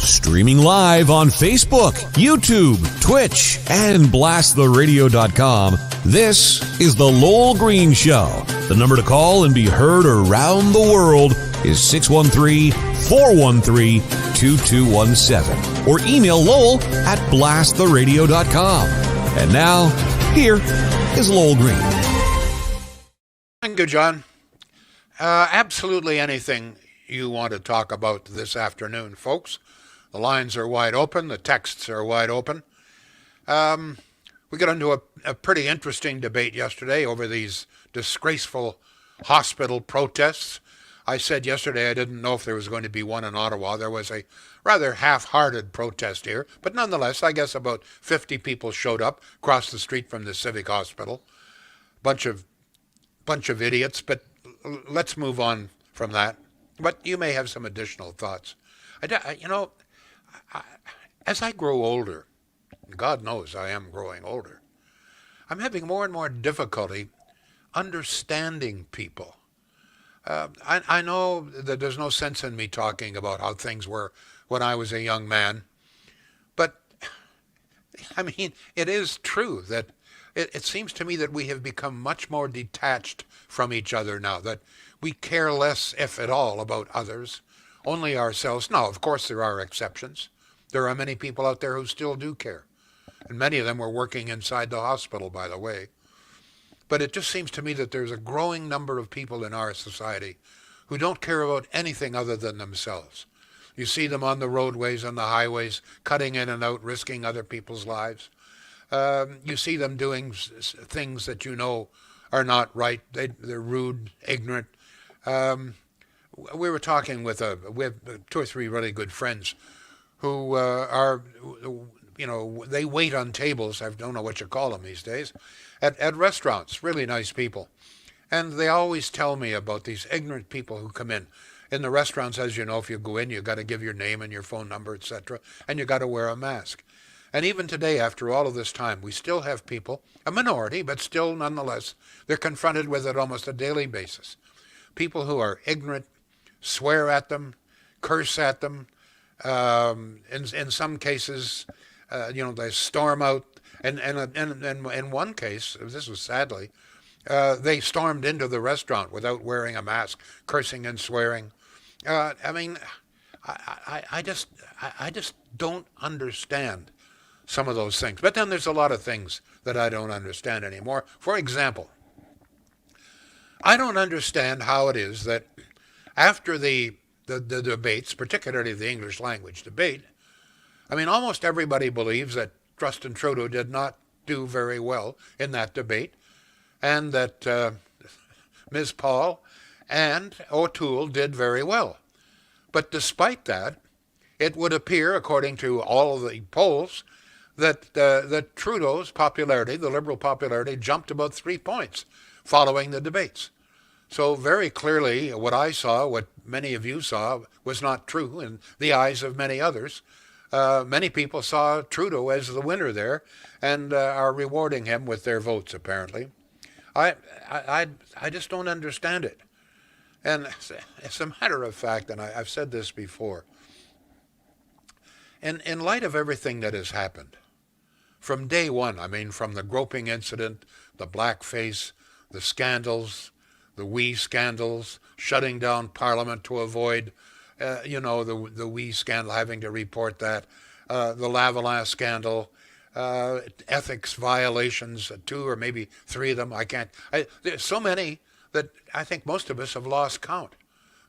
Streaming live on Facebook, YouTube, Twitch, and blasttheradio.com, this is The Lowell Green Show. The number to call and be heard around the world is 613-413-2217. Or email Lowell at blasttheradio.com. And now, here is Lowell Green. Thank you, John. Absolutely anything you want to talk about this afternoon, folks. The lines are wide open. The texts are wide open. We got into a pretty interesting debate yesterday over these disgraceful hospital protests. I said yesterday I didn't know if there was going to be one in Ottawa. There was a rather half-hearted protest here, but nonetheless, I guess about 50 people showed up across the street from the Civic Hospital. Bunch of idiots, but let's move on from that. But you may have some additional thoughts. As I grow older, God knows I am growing older, I'm having more and more difficulty understanding people. I know that there's no sense in me talking about how things were when I was a young man, but I mean, it is true that it seems to me that we have become much more detached from each other now, that we care less, if at all, about others, only ourselves. Now, of course, there are exceptions. There are many people out there who still do care. And many of them were working inside the hospital, by the way. But it just seems to me that there's a growing number of people in our society who don't care about anything other than themselves. You see them on the roadways and the highways, cutting in and out, risking other people's lives. You see them doing things that you know are not right. They're rude, ignorant. We were talking with we have 2 or 3 really good friends who they wait on tables, I don't know what you call them these days, at restaurants, really nice people. And they always tell me about these ignorant people who come in. In the restaurants, as you know, if you go in, you got to give your name and your phone number, etc., and you got to wear a mask. And even today, after all of this time, we still have people, a minority, but still nonetheless, they're confronted with it almost a daily basis. People who are ignorant, swear at them, curse at them. In some cases, they storm out. And in one case, this was sadly, they stormed into the restaurant without wearing a mask, cursing and swearing. I just don't understand some of those things. But then there's a lot of things that I don't understand anymore. For example, I don't understand how it is that after the debates, particularly the English language debate, almost everybody believes that Justin Trudeau did not do very well in that debate, and that Ms. Paul and O'Toole did very well. But despite that, it would appear, according to all of the polls, that Trudeau's popularity, the Liberal popularity, jumped about 3 points following the debates. So very clearly, what I saw, what many of you saw, was not true in the eyes of many others. Many people saw Trudeau as the winner there and are rewarding him with their votes, apparently. I just don't understand it. And as a matter of fact, and I've said this before, in light of everything that has happened, from day one, from the groping incident, the blackface, the scandals, the wee scandals, shutting down Parliament to avoid, the wee scandal, having to report that, the Lavalin scandal, ethics violations, 2 or maybe 3 of them. There's so many that I think most of us have lost count.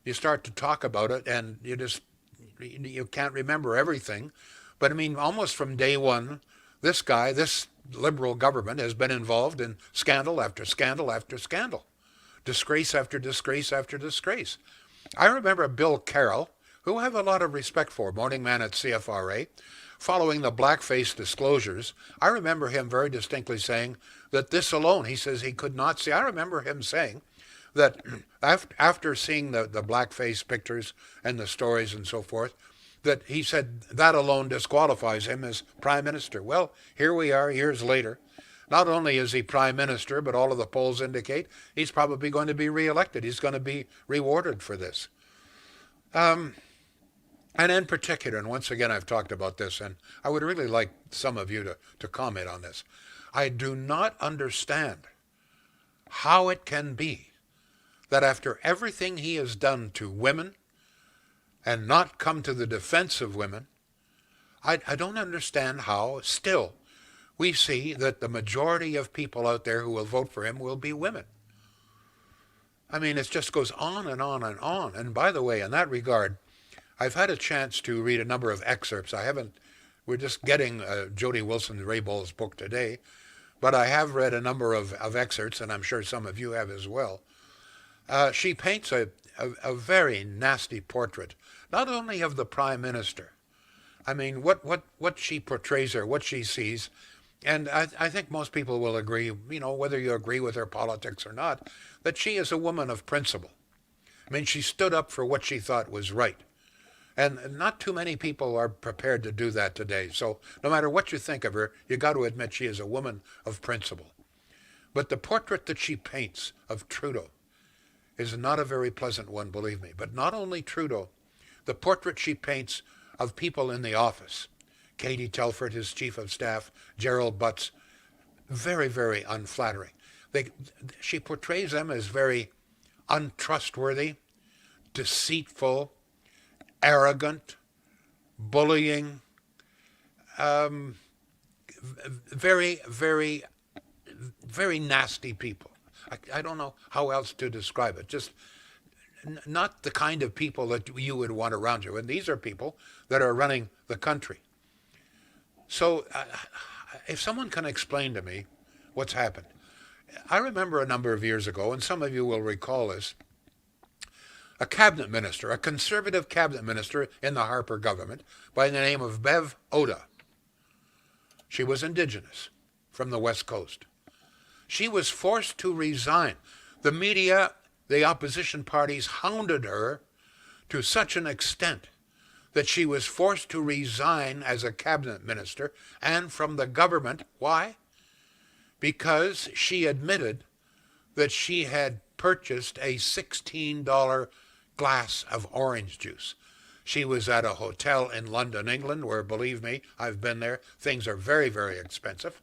You start to talk about it and you can't remember everything. But almost from day one, this Liberal government has been involved in scandal after scandal after scandal. Disgrace after disgrace after disgrace. I remember Bill Carroll, who I have a lot of respect for, morning man at CFRA, following the blackface disclosures. I remember him very distinctly saying that this alone, he says he could not see. I remember him saying that after seeing the blackface pictures and the stories and so forth, that he said that alone disqualifies him as prime minister. Well, here we are years later. Not only is he prime minister, but all of the polls indicate he's probably going to be reelected. He's going to be rewarded for this. And in particular, and once again I've talked about this, and I would really like some of you to comment on this. I do not understand how it can be that after everything he has done to women and not come to the defense of women, I don't understand how still we see that the majority of people out there who will vote for him will be women. I mean, it just goes on and on and on. And by the way, in that regard, I've had a chance to read a number of excerpts. We're just getting Jody Wilson-Raybould's book today, but I have read a number of excerpts, and I'm sure some of you have as well. She paints a very nasty portrait, not only of the prime minister. I mean, what she portrays her, what she sees, and I think most people will agree, whether you agree with her politics or not, that she is a woman of principle. I mean, she stood up for what she thought was right. And not too many people are prepared to do that today. So no matter what you think of her, you got to admit she is a woman of principle. But the portrait that she paints of Trudeau is not a very pleasant one, believe me. But not only Trudeau, the portrait she paints of people in the office, Katie Telford, his chief of staff, Gerald Butts, very, very unflattering. She portrays them as very untrustworthy, deceitful, arrogant, bullying, very, very, very nasty people. I don't know how else to describe it. Just not the kind of people that you would want around you. And these are people that are running the country. So if someone can explain to me what's happened. I remember a number of years ago, and some of you will recall this, a cabinet minister, a conservative cabinet minister in the Harper government by the name of Bev Oda. She was Indigenous from the West Coast. She was forced to resign. The media, the opposition parties hounded her to such an extent that she was forced to resign as a cabinet minister and from the government. Why? Because she admitted that she had purchased a $16 glass of orange juice. She was at a hotel in London, England, where, believe me, I've been there. Things are very, very expensive.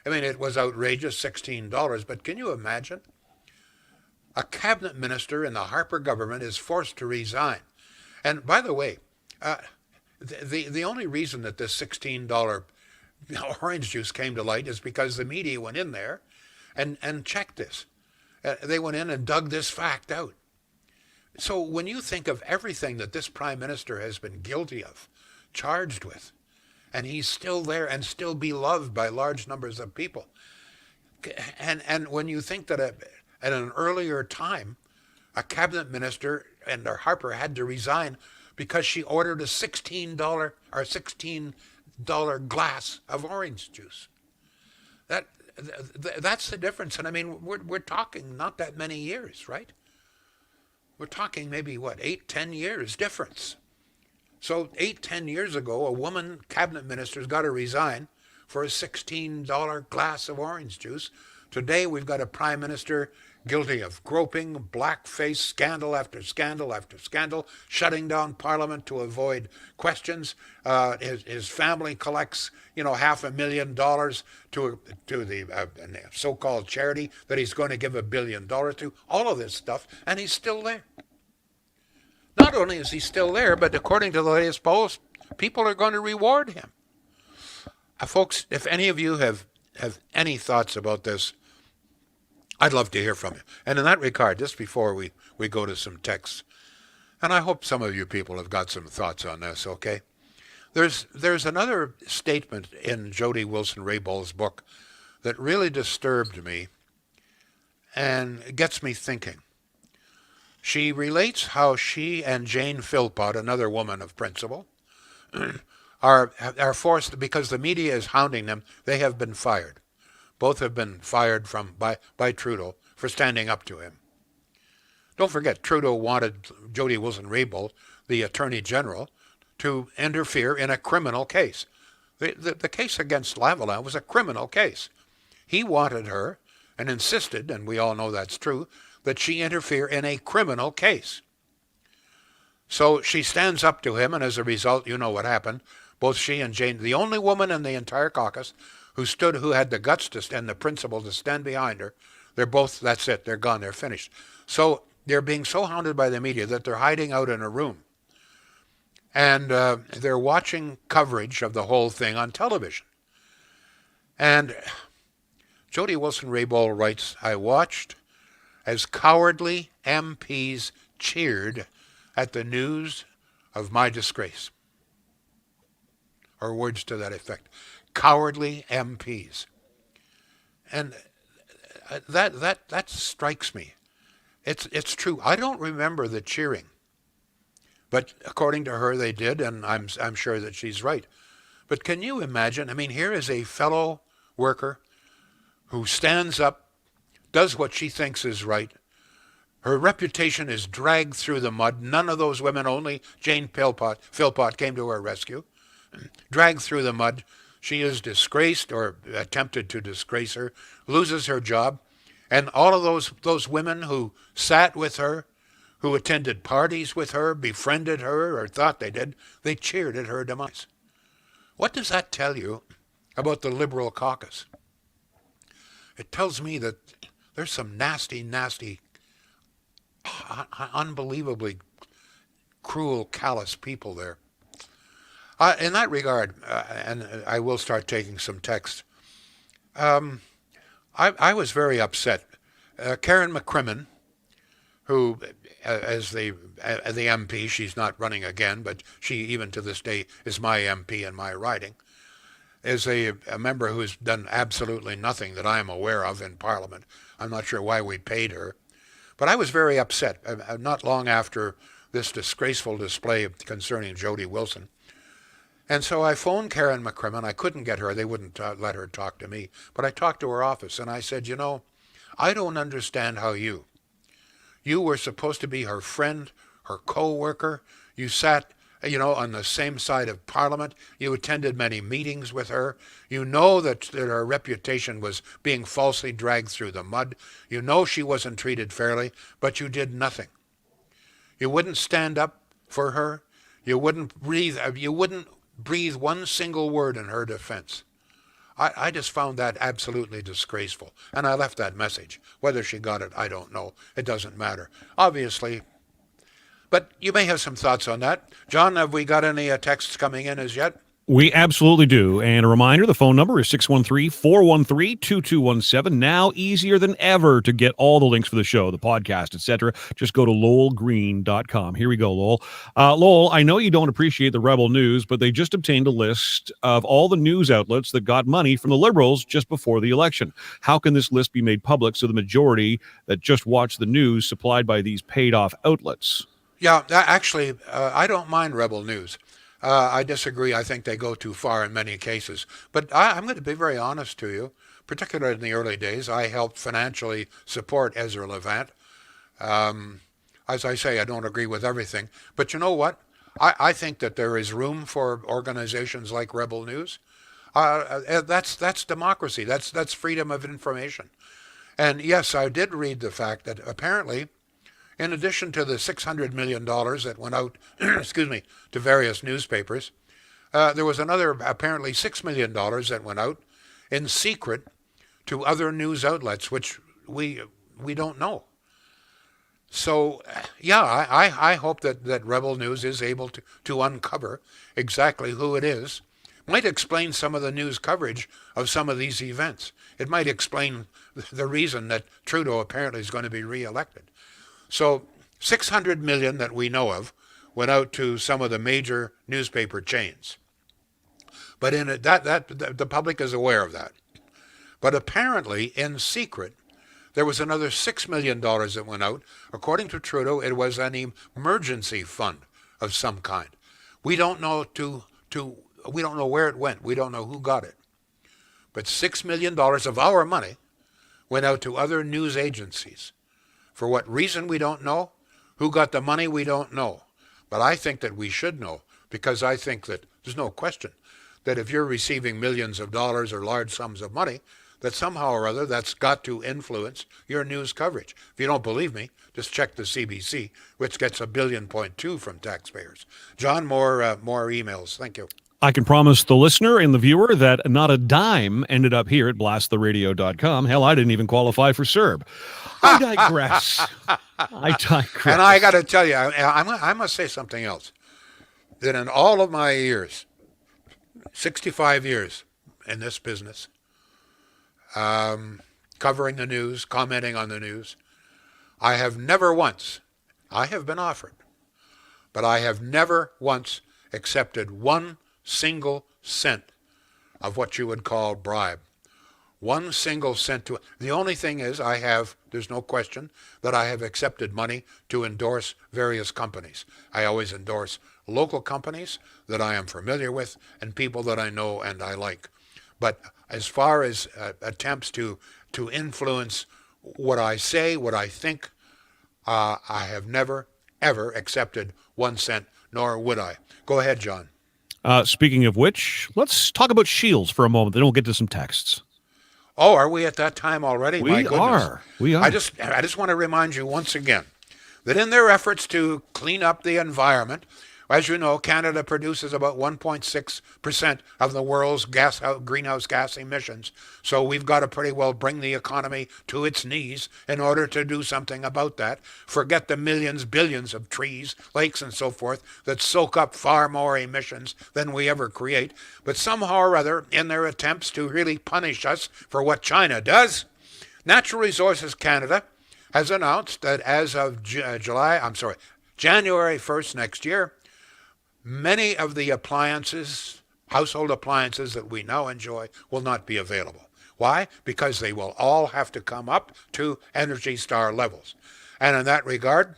I mean, it was outrageous, $16, but can you imagine? A cabinet minister in the Harper government is forced to resign. And by the way, the only reason that this $16 orange juice came to light is because the media went in there and checked this. They went in and dug this fact out. So when you think of everything that this prime minister has been guilty of, charged with, and he's still there and still beloved by large numbers of people, and when you think that at an earlier time, a cabinet minister and Harper had to resign because she ordered a $16 glass of orange juice. That's the difference. And I mean, we're talking not that many years, right? We're talking maybe, 8-10 years difference. So 8-10 years ago, a woman cabinet minister's got to resign for a $16 glass of orange juice. Today, we've got a prime minister guilty of groping, blackface, scandal after scandal after scandal, shutting down Parliament to avoid questions. His family collects, $500,000 to the so-called charity that he's going to give $1 billion to. All of this stuff, and he's still there. Not only is he still there, but according to the latest polls, people are going to reward him. Folks, if any of you have any thoughts about this, I'd love to hear from you. And in that regard, just before we go to some texts, and I hope some of you people have got some thoughts on this, okay? There's another statement in Jody Wilson-Raybould's book that really disturbed me and gets me thinking. She relates how she and Jane Philpott, another woman of principle, are forced because the media is hounding them. They have been fired. Both have been fired by Trudeau for standing up to him. Don't forget, Trudeau wanted Jody Wilson-Raybould, the Attorney General, to interfere in a criminal case. The case against Lavalin was a criminal case. He wanted her and insisted, and we all know that's true, that she interfere in a criminal case. So she stands up to him, and as a result, you know what happened. Both she and Jane, the only woman in the entire caucus who had the guts and the principle to stand behind her, they're both, that's it, they're gone, they're finished. So they're being so hounded by the media that they're hiding out in a room. And they're watching coverage of the whole thing on television. And Jody Wilson-Raybould writes, I watched as cowardly MPs cheered at the news of my disgrace. Or words to that effect. Cowardly MPs. And that strikes me. It's true. I don't remember the cheering. But according to her, they did, and I'm sure that she's right. But can you imagine? I mean, here is a fellow worker who stands up, does what she thinks is right. Her reputation is dragged through the mud. None of those women, only Jane Philpott came to her rescue. Dragged through the mud. She is disgraced or attempted to disgrace her, loses her job. And all of those women who sat with her, who attended parties with her, befriended her, or thought they did, they cheered at her demise. What does that tell you about the Liberal caucus? It tells me that there's some nasty, unbelievably cruel, callous people there. In that regard, and I will start taking some text, I was very upset. Karen McCrimmon, who, as the MP, she's not running again, but she, even to this day, is my MP in my riding, is a member who has done absolutely nothing that I am aware of in Parliament. I'm not sure why we paid her. But I was very upset, not long after this disgraceful display concerning Jody Wilson. And so I phoned Karen McCrimmon. I couldn't get her. They wouldn't let her talk to me. But I talked to her office, and I said, you know, I don't understand how you were supposed to be her friend, her co-worker. You sat, on the same side of Parliament. You attended many meetings with her. You know that her reputation was being falsely dragged through the mud. You know she wasn't treated fairly, but you did nothing. You wouldn't stand up for her. You wouldn't breathe one single word in her defense. I just found that absolutely disgraceful. And I left that message. Whether she got it, I don't know. It doesn't matter. Obviously. But you may have some thoughts on that. John, have we got any texts coming in as yet? We absolutely do. And a reminder, the phone number is 613-413-2217. Now easier than ever to get all the links for the show, the podcast, etc. Just go to lowellgreen.com. Here we go, Lowell. Lowell, I know you don't appreciate the Rebel News, but they just obtained a list of all the news outlets that got money from the Liberals just before the election. How can this list be made public so the majority that just watch the news supplied by these paid-off outlets? Yeah, actually, I don't mind Rebel News. I disagree. I think they go too far in many cases. But I'm going to be very honest to you. Particularly in the early days, I helped financially support Ezra Levant. As I say, I don't agree with everything. But you know what? I think that there is room for organizations like Rebel News. That's democracy. That's freedom of information. And yes, I did read the fact that apparently, in addition to the $600 million that went out, to various newspapers, there was another apparently $6 million that went out in secret to other news outlets, which we don't know. So, yeah, I hope that Rebel News is able to uncover exactly who it is. Might explain some of the news coverage of some of these events. It might explain the reason that Trudeau apparently is going to be reelected. So $600 million that we know of went out to some of the major newspaper chains. But that the public is aware of that. But apparently, in secret, There was another $6 million that went out. According to Trudeau, it was an emergency fund of some kind. We don't know we don't know where it went. We don't know who got it. But $6 million of our money went out to other news agencies. For what reason, we don't know. Who got the money, we don't know. But I think that we should know, because I think that there's no question that if you're receiving millions of dollars or large sums of money, that somehow or other that's got to influence your news coverage. If you don't believe me, just check the CBC, which gets $1.2 billion from taxpayers. John, more emails. Thank you. I can promise the listener and the viewer that not a dime ended up here at blasttheradio.com. Hell, I didn't even qualify for CERB. I digress. And I got to tell you, I must say something else. That in all of my years, 65 years in this business, covering the news, commenting on the news, I have never once, I have been offered, but I have never once accepted 1 single cent of what you would call bribe. 1 single cent to it. The only thing is there's no question that I have accepted money to endorse various companies. I always endorse local companies that I am familiar with and people that I know and I like. But as far as attempts to influence what I say, what I think, I have never, ever accepted 1 cent, nor would I. Go ahead, John. Speaking of which, let's talk about shields for a moment. Then we'll get to some texts. Oh, are we at that time already? My goodness. We are. I just want to remind you once again that in their efforts to clean up the environment, as you know, Canada produces about 1.6% of the world's greenhouse gas emissions. So we've got to pretty well bring the economy to its knees in order to do something about that. Forget the millions, billions of trees, lakes, and so forth that soak up far more emissions than we ever create. But somehow or other, in their attempts to really punish us for what China does, Natural Resources Canada has announced that as of January 1st next year, many of the household appliances that we now enjoy will not be available. Why? Because they will all have to come up to Energy Star levels. And in that regard,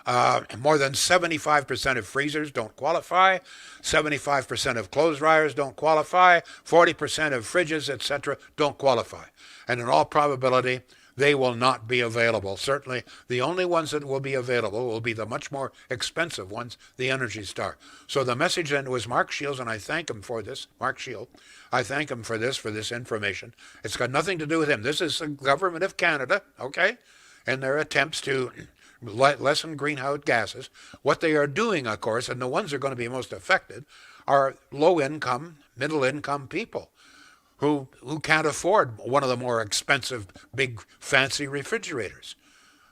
more than 75% of freezers don't qualify, 75% of clothes dryers don't qualify, 40% of fridges, etc., don't qualify. And in all probability, they will not be available. Certainly, the only ones that will be available will be the much more expensive ones, the Energy Star. So the message then was Mark Shields, and I thank him for this, Mark Shield. I thank him for this information. It's got nothing to do with him. This is the government of Canada, okay, and their attempts to lessen greenhouse gases. What they are doing, of course, and the ones that are going to be most affected, are low-income, middle-income people who can't afford one of the more expensive, big, fancy refrigerators.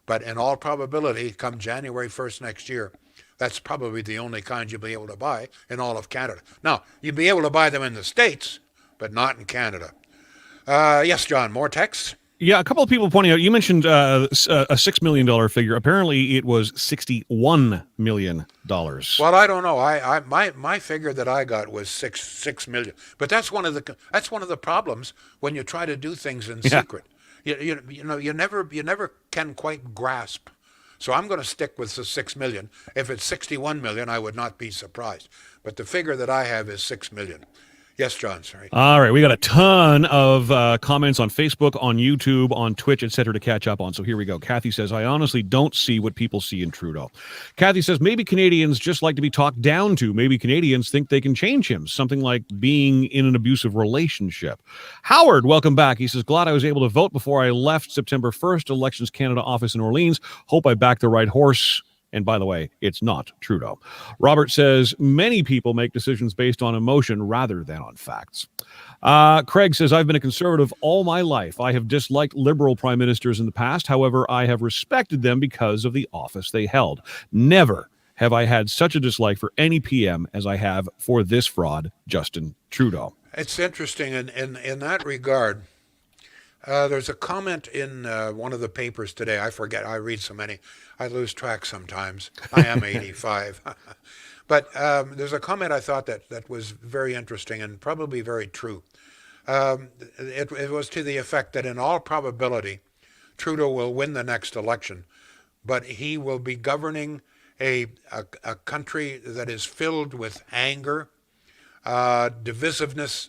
But in all probability, come January 1st next year, that's probably the only kind you'll be able to buy in all of Canada. Now, you'll be able to buy them in the States, but not in Canada. Yes, John, more texts? Yeah, a couple of people pointing out, you mentioned a $6 million figure. Apparently, it was $61 million. Well, I don't know. My figure that I got was six million. But that's one of the problems when you try to do things in secret. You never can quite grasp. So I'm going to stick with the 6 million. If it's 61 million, I would not be surprised. But the figure that I have is 6 million. Yes, John, sorry. All right, we got a ton of comments on Facebook, on YouTube, on Twitch, etc. to catch up on. So here we go. Kathy says, I honestly don't see what people see in Trudeau. Kathy says, maybe Canadians just like to be talked down to. Maybe Canadians think they can change him. Something like being in an abusive relationship. Howard, welcome back. He says, glad I was able to vote before I left September 1st, Elections Canada office in Orleans. Hope I backed the right horse. And by the way, it's not Trudeau. Robert says, many people make decisions based on emotion rather than on facts. Craig says, I've been a conservative all my life. I have disliked liberal prime ministers in the past. However, I have respected them because of the office they held. Never have I had such a dislike for any PM as I have for this fraud, Justin Trudeau. It's interesting in that regard. There's a comment in one of the papers today. I forget. I read so many. I lose track sometimes. I am 85. But there's a comment I thought that was very interesting and probably very true. It was to the effect that in all probability, Trudeau will win the next election, but he will be governing a country that is filled with anger, divisiveness,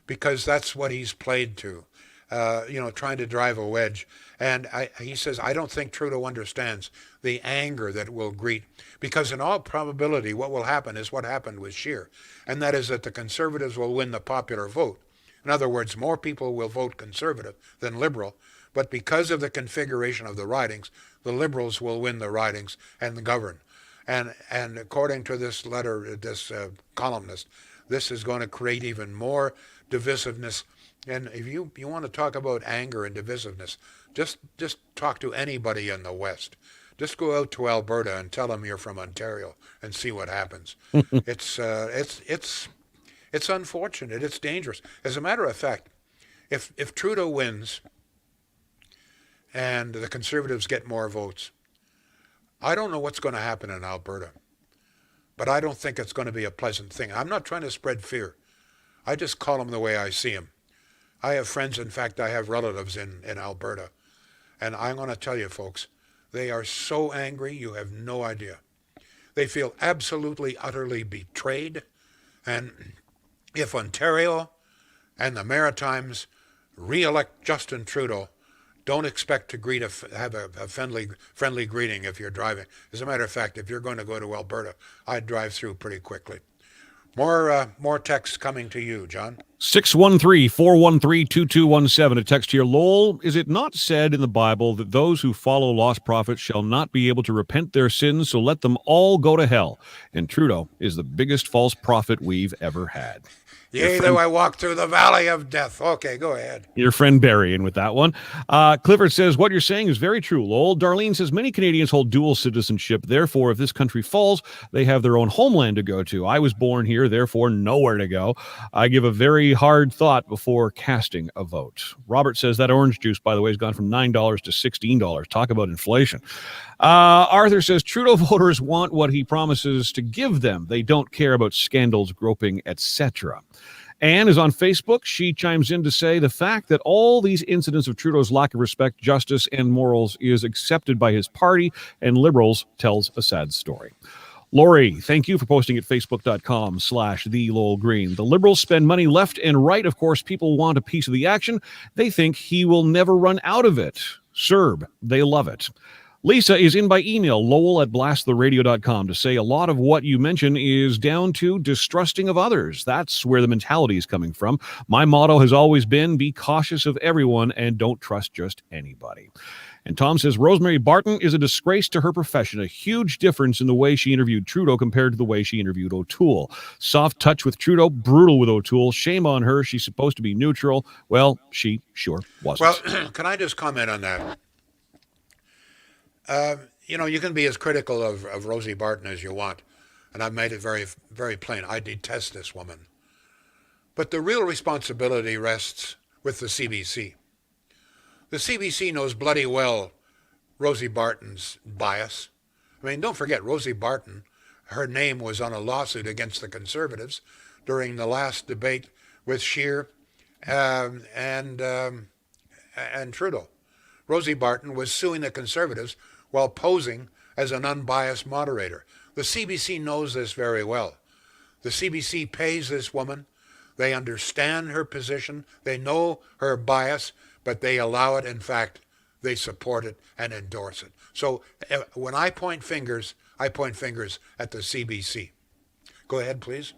because that's what he's played to, trying to drive a wedge. And he says, I don't think Trudeau understands the anger that will greet, because in all probability what will happen is what happened with Scheer, and that is that the Conservatives will win the popular vote. In other words, more people will vote Conservative than Liberal, but because of the configuration of the ridings, the Liberals will win the ridings and govern. And according to this letter, this columnist, this is going to create even more divisiveness. And if you want to talk about anger and divisiveness, just talk to anybody in the West. Just go out to Alberta and tell them you're from Ontario and see what happens. It's unfortunate. It's dangerous. As a matter of fact, if Trudeau wins and the Conservatives get more votes, I don't know what's going to happen in Alberta, but I don't think it's going to be a pleasant thing. I'm not trying to spread fear. I just call them the way I see them. I have friends, in fact, I have relatives in Alberta, and I'm going to tell you, folks, they are so angry you have no idea. They feel absolutely, utterly betrayed, and if Ontario and the Maritimes re-elect Justin Trudeau, don't expect to have a friendly greeting if you're driving. As a matter of fact, if you're going to go to Alberta, I'd drive through pretty quickly. More texts coming to you, John. 613-413-2217. A text here. Lowell, is it not said in the Bible that those who follow lost prophets shall not be able to repent their sins, so let them all go to hell? And Trudeau is the biggest false prophet we've ever had. Yea, though I walk through the valley of death. Okay, go ahead. Your friend Barry in with that one. Clifford says, what you're saying is very true, Lowell. Darlene says, many Canadians hold dual citizenship. Therefore, if this country falls, they have their own homeland to go to. I was born here, therefore nowhere to go. I give a very hard thought before casting a vote. Robert says that orange juice, by the way, has gone from $9 to $16. Talk about inflation. Arthur says, Trudeau voters want what he promises to give them. They don't care about scandals, groping, etc. Anne is on Facebook. She chimes in to say the fact that all these incidents of Trudeau's lack of respect, justice, and morals is accepted by his party and Liberals tells a sad story. Lori, thank you for posting at facebook.com/The Lowell Green. The Liberals spend money left and right. Of course, people want a piece of the action. They think he will never run out of it. Serb, they love it. Lisa is in by email, lowell@blasttheradio.com, to say a lot of what you mention is down to distrusting of others. That's where the mentality is coming from. My motto has always been, be cautious of everyone and don't trust just anybody. And Tom says, Rosemary Barton is a disgrace to her profession. A huge difference in the way she interviewed Trudeau compared to the way she interviewed O'Toole. Soft touch with Trudeau, brutal with O'Toole. Shame on her. She's supposed to be neutral. Well, she sure wasn't. Well, can I just comment on that? You can be as critical of Rosie Barton as you want, and I've made it very, very plain. I detest this woman. But the real responsibility rests with the CBC. The CBC knows bloody well Rosie Barton's bias. I mean, don't forget, Rosie Barton, her name was on a lawsuit against the Conservatives during the last debate with Scheer and Trudeau. Rosie Barton was suing the Conservatives while posing as an unbiased moderator. The CBC knows this very well. The CBC pays this woman. They understand her position. They know her bias, but they allow it. In fact, they support it and endorse it. So when I point fingers at the CBC. Go ahead, please.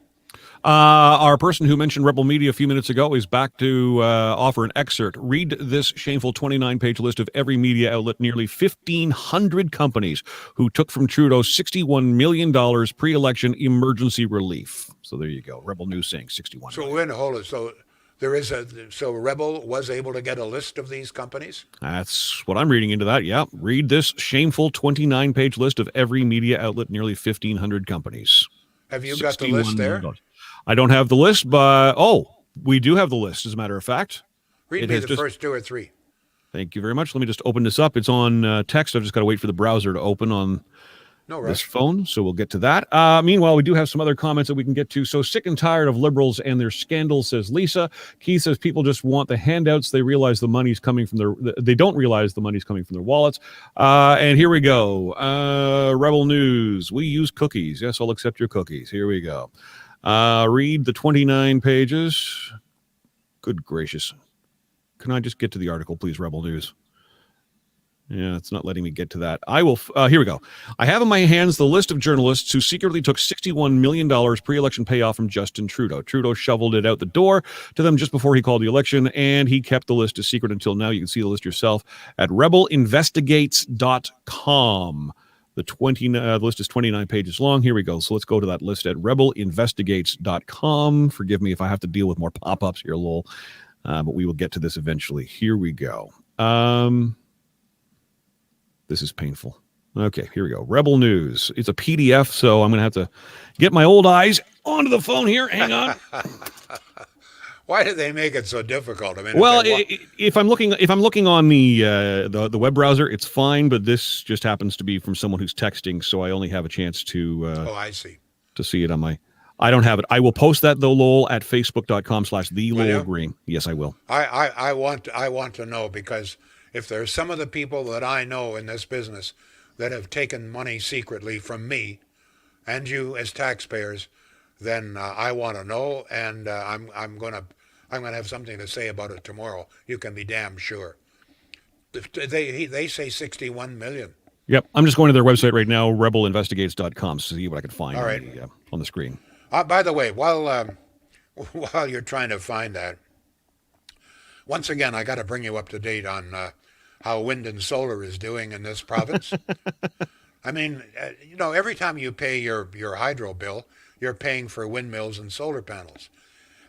Our person who mentioned Rebel Media a few minutes ago is back to offer an excerpt. Read this shameful 29-page list of every media outlet, nearly 1,500 companies who took from Trudeau $61 million pre-election emergency relief. So there you go. Rebel News saying 61 So million. hold it. So Rebel was able to get a list of these companies? That's what I'm reading into that. Yeah. Read this shameful 29-page list of every media outlet, nearly 1,500 companies. Have you got the list there? I don't have the list, but we do have the list, as a matter of fact. Read me the first two or three. Thank you very much. Let me just open this up. It's on text. I've just got to wait for the browser to open on No this rush. phone, so we'll get to that. Meanwhile, we do have some other comments that we can get to. So sick and tired of liberals and their scandals, says Lisa. Keith says people just want the handouts. They realize the money's coming from they don't realize the money's coming from their wallets. And here we go. Rebel News. We use cookies. Yes, I'll accept your cookies. Here we go. Read the 29 pages. Good gracious. Can I just get to the article, please, Rebel News? Yeah, it's not letting me get to that. I will. Here we go. I have in my hands the list of journalists who secretly took $61 million pre-election payoff from Justin Trudeau. Trudeau shoveled it out the door to them just before he called the election, and he kept the list a secret until now. You can see the list yourself at rebelinvestigates.com. The list is 29 pages long. Here we go. So let's go to that list at rebelinvestigates.com. Forgive me if I have to deal with more pop-ups here, Lowell, but we will get to this eventually. Here we go. This is painful. Okay, here we go. Rebel News. It's a PDF, so I'm going to have to get my old eyes onto the phone here. Hang on. Why do they make it so difficult? I mean, well, if I'm looking on the web browser, it's fine, but this just happens to be from someone who's texting, so I only have a chance to I see. To see it on my. I don't have it. I will post that though, Lowell, at facebook.com/TheLowellGreen. Yes, I will. I want to know, because if there's some of the people that I know in this business that have taken money secretly from me and you as taxpayers, then I want to know, and I'm gonna have something to say about it tomorrow. You can be damn sure. They say 61 million. Yep, I'm just going to their website right now, rebelinvestigates.com, to see what I can find on the screen. By the way, while you're trying to find that, once again, I got to bring you up to date on how wind and solar is doing in this province. I mean, every time you pay your hydro bill, you're paying for windmills and solar panels.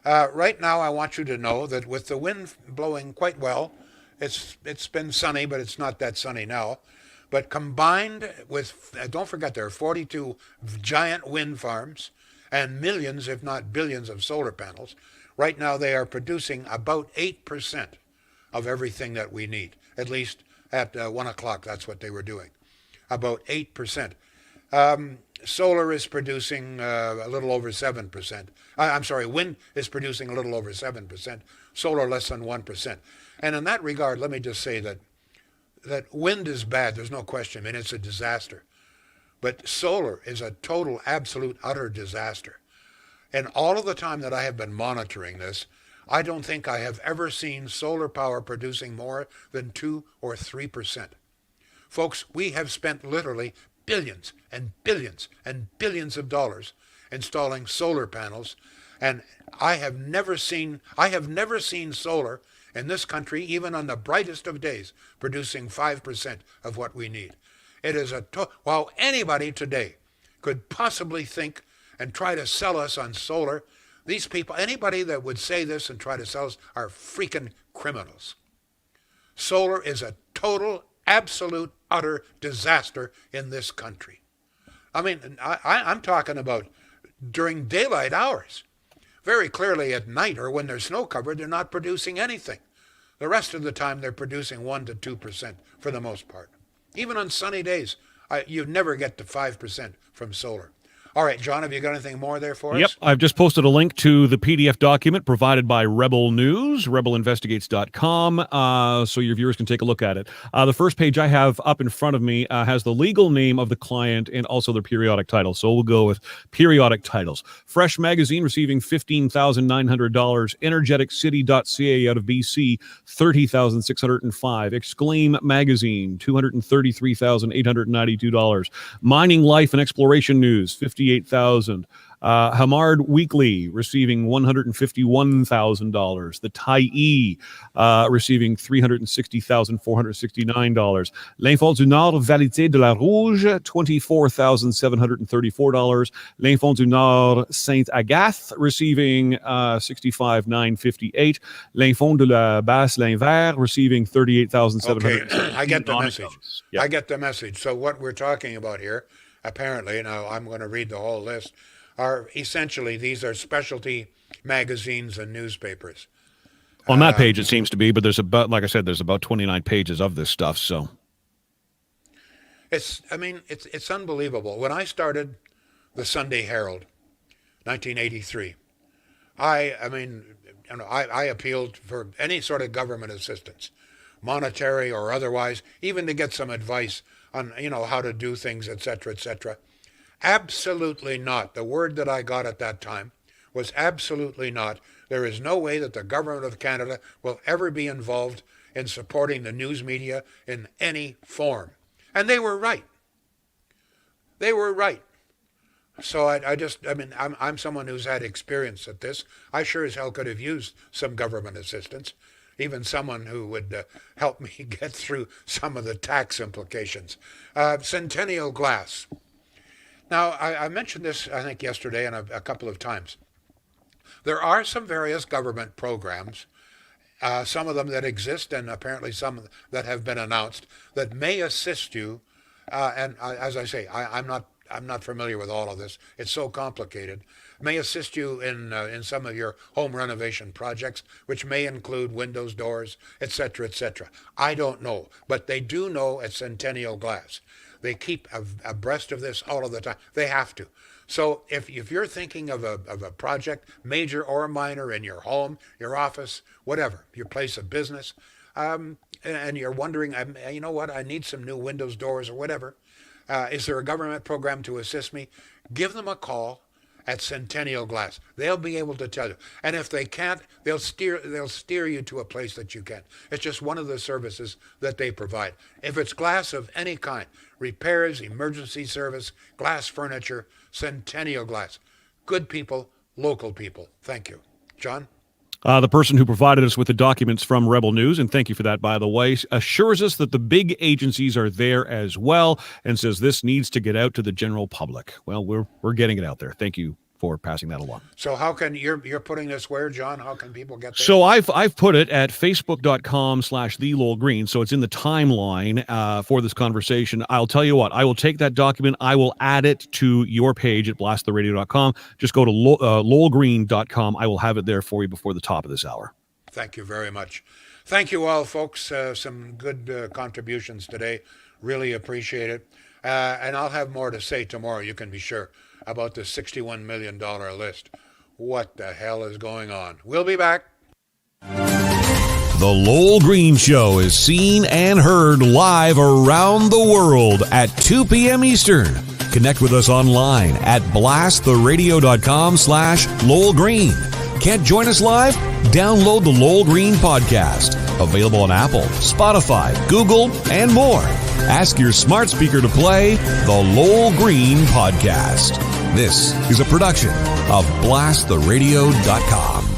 Right now, I want you to know that with the wind blowing quite well, it's been sunny, but it's not that sunny now. But combined with, don't forget, there are 42 giant wind farms and millions, if not billions, of solar panels. Right now, they are producing about 8% of everything that we need. At least at 1 o'clock, that's what they were doing. About 8%. Solar is producing a little over 7%. I'm sorry, wind is producing a little over 7%. Solar less than 1%. And in that regard, let me just say that wind is bad. There's no question. I mean, it's a disaster. But solar is a total, absolute, utter disaster. And all of the time that I have been monitoring this, I don't think I have ever seen solar power producing more than 2 or 3%. Folks, we have spent literally billions and billions and billions of dollars installing solar panels, and I have never seen solar in this country, even on the brightest of days, producing 5% of what we need. It is while anybody today could possibly think and try to sell us on solar, these people, anybody that would say this and try to sell us, are freaking criminals. Solar is a total, absolute, utter disaster in this country. I mean, I'm talking about during daylight hours. Very clearly at night or when there's snow covered, they're not producing anything. The rest of the time, they're producing 1 to 2% for the most part. Even on sunny days, you never get to 5% from solar. All right, John, have you got anything more there for us? Yep, I've just posted a link to the PDF document provided by Rebel News, rebelinvestigates.com, so your viewers can take a look at it. The first page I have up in front of me has the legal name of the client and also their periodic title. So we'll go with periodic titles. Fresh Magazine receiving $15,900. EnergeticCity.ca out of BC, $30,605. Exclaim Magazine, $233,892. Mining Life and Exploration News, $58,000. Hamard Weekly receiving $151,000. The Tyee receiving $360,469. L'Info du Nord Vérité de la Rouge, $24,734. L'Info du Nord Sainte Agathe receiving $65,958. L'Info de la Basse L'Invert receiving $38,700. Okay, I get the message. Yep. I get the message. So what we're talking about here, apparently, now I'm going to read the whole list, are essentially, these are specialty magazines and newspapers. On that page, it seems to be, but there's about, like I said, there's about 29 pages of this stuff, so. It's unbelievable. When I started the Sunday Herald, 1983, I appealed for any sort of government assistance, monetary or otherwise, even to get some advice on, how to do things, etc., etc. Absolutely not. The word that I got at that time was absolutely not. There is no way that the government of Canada will ever be involved in supporting the news media in any form. And they were right. They were right. So I'm someone who's had experience at this. I sure as hell could have used some government assistance, even someone who would help me get through some of the tax implications. Centennial Glass. Now, I mentioned this, I think, yesterday and a couple of times. There are some various government programs, some of them that exist and apparently some that have been announced, that may assist you. As I say, I'm not familiar with all of this. It's so complicated. May assist you in some of your home renovation projects, which may include windows, doors, etc., etc. I don't know, but they do know at Centennial Glass. They keep abreast of this all of the time. They have to. So if you're thinking of a project, major or minor, in your home, your office, whatever, your place of business, and you're wondering, you know what, I need some new windows, doors, or whatever. Is there a government program to assist me? Give them a call at Centennial Glass. They'll be able to tell you. And if they can't, they'll steer you to a place that you can. It's just one of the services that they provide. If it's glass of any kind, repairs, emergency service, glass furniture, Centennial Glass. Good people, local people. Thank you. John? The person who provided us with the documents from Rebel News, and thank you for that, by the way, assures us that the big agencies are there as well and says this needs to get out to the general public. Well, we're getting it out there. Thank you for passing that along. So how can you're putting this where, John? How can people get there? So I've put it at facebook.com/the Lowell Green. So it's in the timeline for this conversation. I'll tell you what, I will take that document. I will add it to your page at blasttheradio.com. Just go to lowellgreen.com. I will have it there for you before the top of this hour. Thank you very much. Thank you all, folks. Some good contributions today. Really appreciate it. And I'll have more to say tomorrow, you can be sure, about the $61 million list. What the hell is going on? We'll be back. The Lowell Green Show is seen and heard live around the world at 2 p.m. Eastern. Connect with us online at blasttheradio.com/Lowell Green. Can't join us live? Download the Lowell Green podcast. Available on Apple, Spotify, Google, and more. Ask your smart speaker to play the Lowell Green podcast. This is a production of blasttheradio.com.